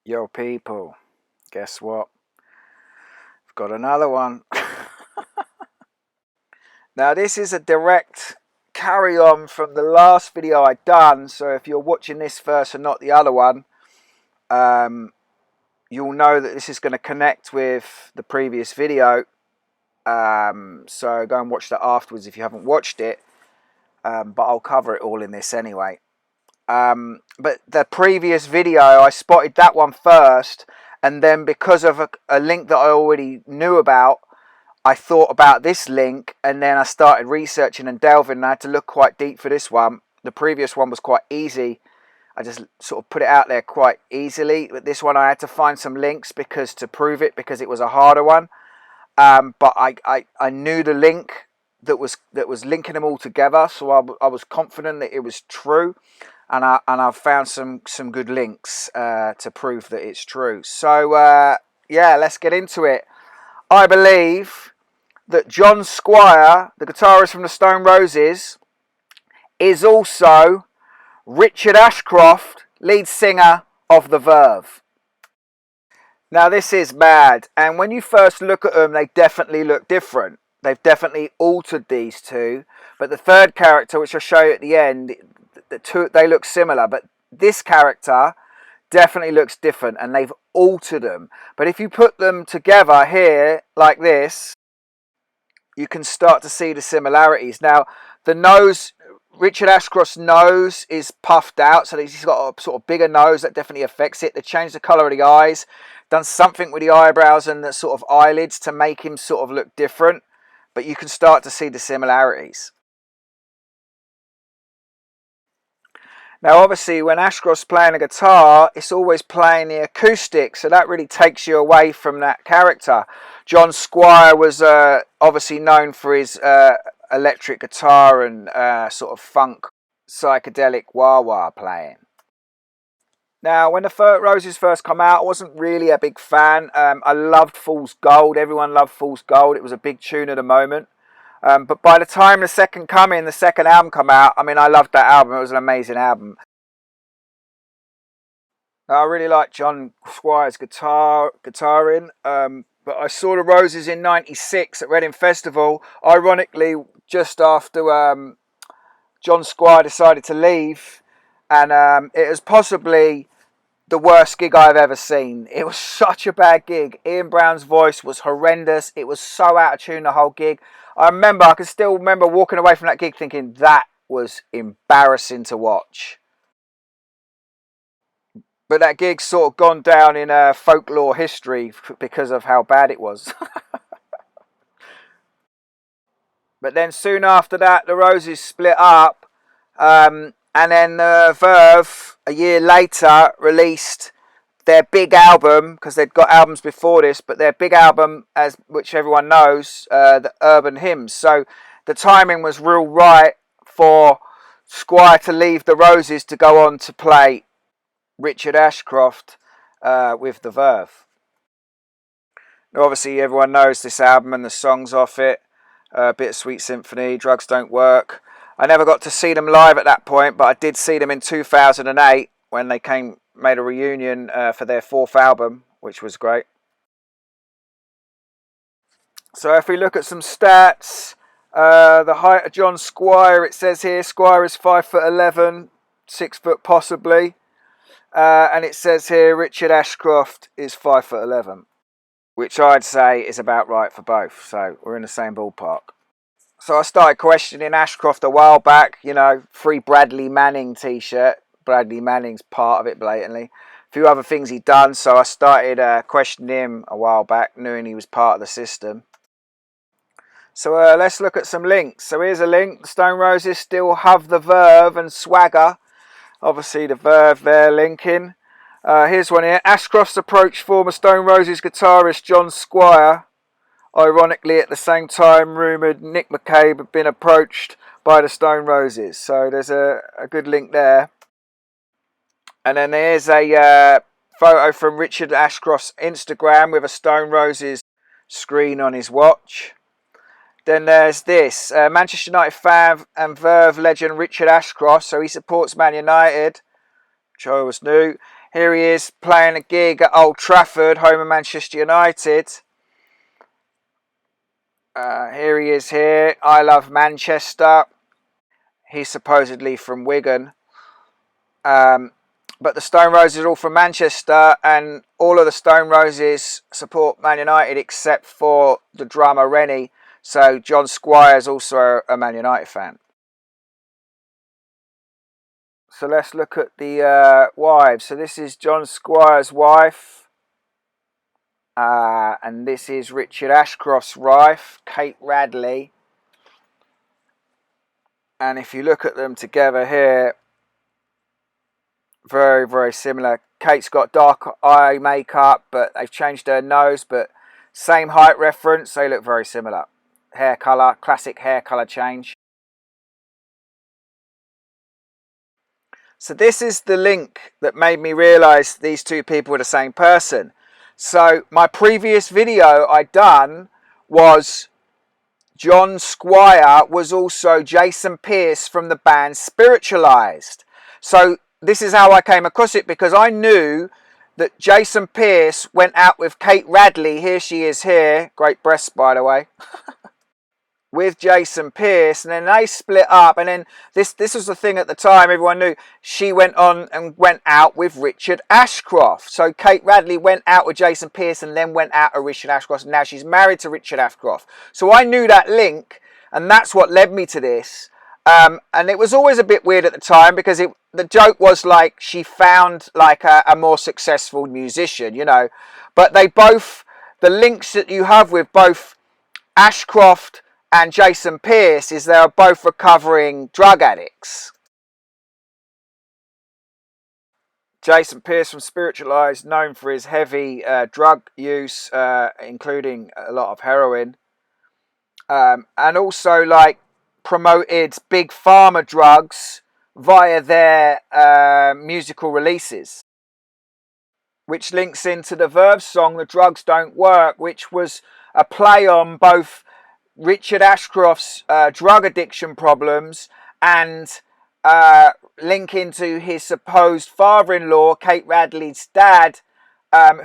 Yo, people, guess what? I've got another one. Now, this is a direct carry on from the last video I done. So, if you're watching this first and not the other one, you'll know that this is going to connect with the previous video. So, go and watch that afterwards if you haven't watched it. But I'll cover it all in this anyway. But the previous video, I spotted that one first, and then because of a link that I already knew about, I thought about this link, and then I started researching and delving, and I had to look quite deep for this one. The previous one was quite easy. I just sort of put it out there quite easily, but this one I had to find some links to prove it, because it was a harder one. But I knew the link that was linking them all together, so I was confident that it was true. And I've found some good links to prove that it's true. So yeah, let's get into it. I believe that John Squire, the guitarist from the Stone Roses, is also Richard Ashcroft, lead singer of the Verve. Now this is mad, and when you first look at them, they definitely look different. They've definitely altered these two, but the third character, which I'll show you at the end, they look similar, but this character definitely looks different, and they've altered them. But if you put them together here like this, you can start to see the similarities. Now, the nose, Richard Ashcroft's nose is puffed out, so he's got a sort of bigger nose. That definitely affects it. They changed the colour of the eyes, done something with the eyebrows and the sort of eyelids to make him sort of look different, but you can start to see the similarities. Now, obviously, when Ashcroft's playing a guitar, it's always playing the acoustic, so that really takes you away from that character. John Squire was obviously known for his electric guitar and sort of funk, psychedelic wah-wah playing. Now, when the Roses first come out, I wasn't really a big fan. I loved Fool's Gold. Everyone loved Fool's Gold. It was a big tune at the moment. But by the time the second album come out, I mean, I loved that album. It was an amazing album. I really like John Squire's guitaring. But I saw the Roses in '96 at Reading Festival. Ironically, just after John Squire decided to leave, and it was possibly the worst gig I've ever seen. It was such a bad gig. Ian Brown's voice was horrendous. It was so out of tune the whole gig. I can still remember walking away from that gig thinking that was embarrassing to watch. But that gig's sort of gone down in folklore history because of how bad it was. But then soon after that, the Roses split up. And then Verve, a year later, released their big album, because they'd got albums before this, but their big album, which everyone knows, the Urban Hymns. So the timing was real right for Squire to leave the Roses to go on to play Richard Ashcroft with the Verve. Now, obviously, everyone knows this album and the songs off it. Bittersweet Symphony, Drugs Don't Work. I never got to see them live at that point, but I did see them in 2008 when they made a reunion for their fourth album, which was great. So if we look at some stats, the height of John Squire, it says here, Squire is 5'11", 6 foot possibly. And it says here, Richard Ashcroft is 5'11", which I'd say is about right for both. So we're in the same ballpark. So I started questioning Ashcroft a while back, free Bradley Manning t-shirt. Bradley Manning's part of it blatantly. A few other things he'd done, so I started questioning him a while back, knowing he was part of the system. So let's look at some links. So here's a link. The Stone Roses still have the Verve and Swagger. Obviously the Verve there linking. Here's one here. Ashcroft's approached former Stone Roses guitarist John Squire. Ironically, at the same time, rumoured Nick McCabe had been approached by the Stone Roses. So there's a good link there. And then there's a photo from Richard Ashcroft's Instagram with a Stone Roses screen on his watch. Then there's this. Manchester United fan and Verve legend Richard Ashcroft. So he supports Man United, which I always knew. Here he is playing a gig at Old Trafford, home of Manchester United. Here he is here. I love Manchester. He's supposedly from Wigan. But the Stone Roses are all from Manchester, and all of the Stone Roses support Man United except for the drummer Rennie. So John Squire is also a Man United fan. So let's look at the wives. So this is John Squire's wife. And this is Richard Ashcroft's wife, Kate Radley. And if you look at them together here, very, very similar. Kate's got dark eye makeup, but they've changed her nose, but same height reference. They look very similar. Hair colour, classic hair colour change. So this is the link that made me realise these two people were the same person. So my previous video I'd done was John Squire was also Jason Pearce from the band Spiritualized. So this is how I came across it, because I knew that Jason Pearce went out with Kate Radley. Here she is here. Great breasts, by the way. With Jason Pearce, and then they split up, and then this was the thing at the time, everyone knew she went on and went out with Richard Ashcroft. So Kate Radley went out with Jason Pearce and then went out with Richard Ashcroft, and now she's married to Richard Ashcroft. So I knew that link, and that's what led me to this. And it was always a bit weird at the time, because the joke was like she found like a more successful musician, you know. But they both, the links that you have with both Ashcroft and Jason Pearce is they are both recovering drug addicts. Jason Pearce from Spiritualized, known for his heavy drug use, including a lot of heroin, and also like promoted big pharma drugs via their musical releases, which links into the Verve song "The Drugs Don't Work," which was a play on both Richard Ashcroft's drug addiction problems and link into his supposed father-in-law, Kate Radley's dad,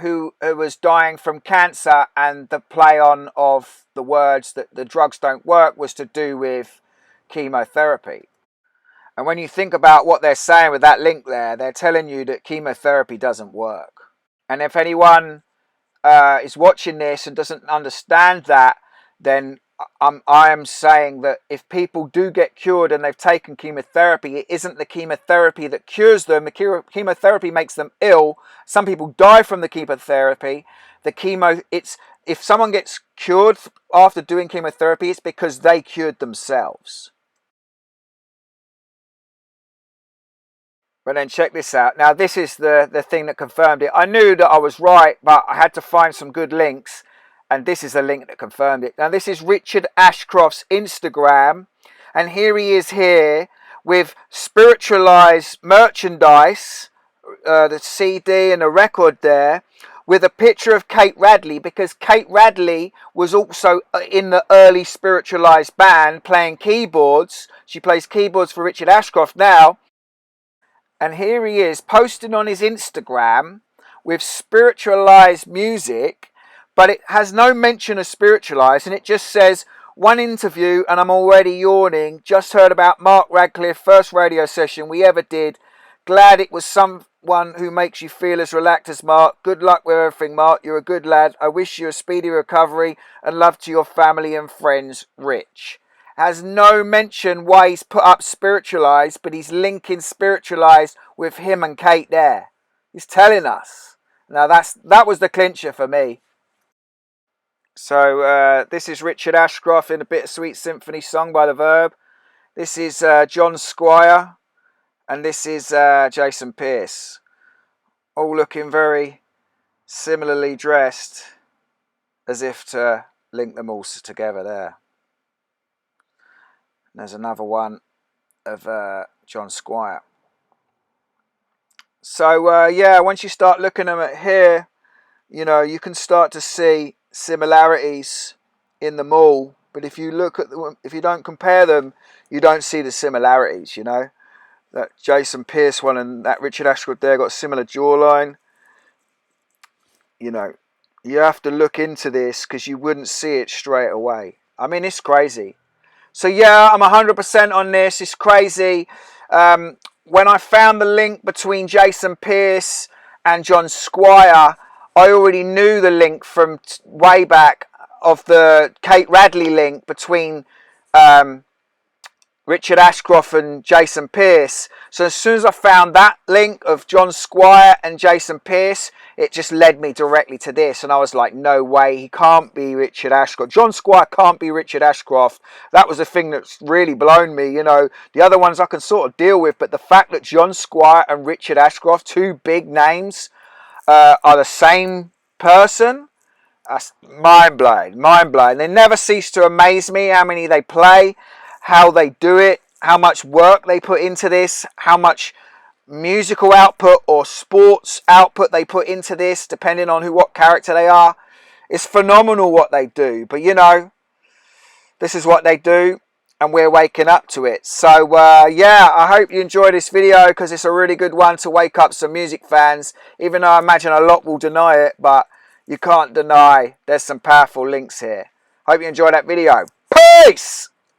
who was dying from cancer, and the play on of the words that the drugs don't work was to do with chemotherapy. And when you think about what they're saying with that link there, they're telling you that chemotherapy doesn't work. And if anyone is watching this and doesn't understand that, then I am saying that if people do get cured and they've taken chemotherapy, it isn't the chemotherapy that cures them. The chemotherapy makes them ill. Some people die from the chemotherapy. If someone gets cured after doing chemotherapy, it's because they cured themselves. But then check this out. Now this is the thing that confirmed it. I knew that I was right, but I had to find some good links. And this is the link that confirmed it. Now this is Richard Ashcroft's Instagram. And here he is here with Spiritualized merchandise, the CD and the record there, with a picture of Kate Radley, because Kate Radley was also in the early Spiritualized band playing keyboards. She plays keyboards for Richard Ashcroft now. And here he is posting on his Instagram with Spiritualized music, but it has no mention of Spiritualized, and it just says, one interview and I'm already yawning. Just heard about Mark Radcliffe, first radio session we ever did. Glad it was someone who makes you feel as relaxed as Mark. Good luck with everything, Mark. You're a good lad. I wish you a speedy recovery and love to your family and friends, Rich. Has no mention why he's put up Spiritualized, but he's linking Spiritualized with him and Kate there. He's telling us. Now that was the clincher for me. So this is Richard Ashcroft in a Bittersweet Symphony song by the Verve. This is John Squire, and this is Jason Pearce. All looking very similarly dressed, as if to link them all together there. And there's another one of John Squire. So yeah, once you start looking at them here, you know, you can start to see similarities in them all, but if you look at them, if you don't compare them, you don't see the similarities, you know. That Jason Pierce one and that Richard Ashcroft there got a similar jawline. You know, you have to look into this because you wouldn't see it straight away. I mean, it's crazy. So yeah, I'm 100% on this. It's crazy. When I found the link between Jason Pierce and John Squire, I already knew the link from way back of the Kate Radley link between Richard Ashcroft and Jason Pierce. So as soon as I found that link of John Squire and Jason Pierce, it just led me directly to this. And I was like, no way, he can't be Richard Ashcroft. John Squire can't be Richard Ashcroft. That was the thing that's really blown me. You know, the other ones I can sort of deal with, but the fact that John Squire and Richard Ashcroft, two big names, are the same person, that's mind-blowing, mind-blowing. They never cease to amaze me how many they play, how they do it, how much work they put into this, how much musical output or sports output they put into this, depending on what character they are. It's phenomenal what they do. But, you know, this is what they do, and we're waking up to it. So, yeah, I hope you enjoy this video because it's a really good one to wake up some music fans, even though I imagine a lot will deny it, but you can't deny there's some powerful links here. Hope you enjoyed that video. Peace!